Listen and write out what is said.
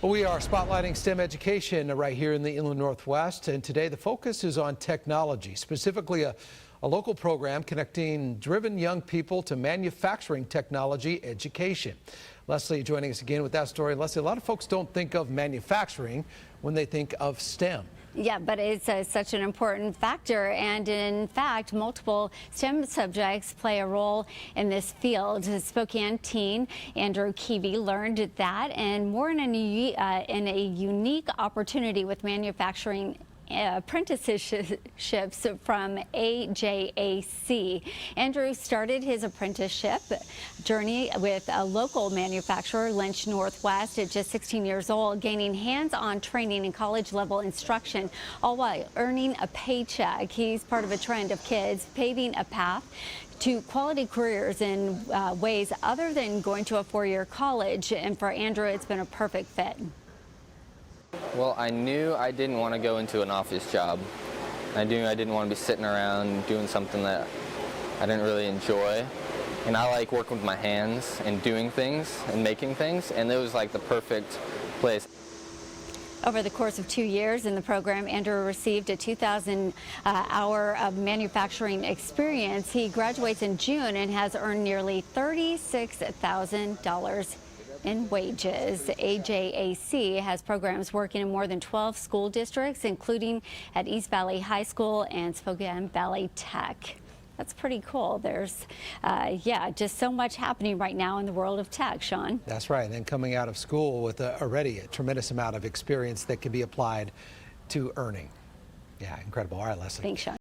Well, we are spotlighting STEM education right here in the Inland Northwest, and today the focus is on technology, specifically a local program connecting driven young people to manufacturing technology education. Leslie joining us again with that story. Leslie, a lot of folks don't think of manufacturing when they think of STEM. Yeah, but it's such an important factor, and in fact, multiple STEM subjects play a role in this field. Spokane teen Andrew Keevy learned that, and more in a unique opportunity with manufacturing apprenticeships from AJAC. Andrew started his apprenticeship journey with a local manufacturer, Lynch Northwest, at just 16 years old, gaining hands-on training and college-level instruction, all while earning a paycheck. He's part of a trend of kids paving a path to quality careers in ways other than going to a four-year college, and for Andrew, it's been a perfect fit. Well, I knew I didn't want to go into an office job. I knew I didn't want to be sitting around doing something that I didn't really enjoy. And I like working with my hands and doing things and making things, and it was like the perfect place. Over the course of 2 years in the program, Andrew received a 2,000 hour of manufacturing experience. He graduates in June and has earned nearly $36,000 in wages. AJAC has programs working in more than 12 school districts, including at East Valley High School and Spokane Valley Tech. That's pretty cool. There's, just so much happening right now in the world of tech, Sean. That's right. And then coming out of school with already a tremendous amount of experience that can be applied to earning. Yeah, incredible. All right, Leslie. Thanks, Sean.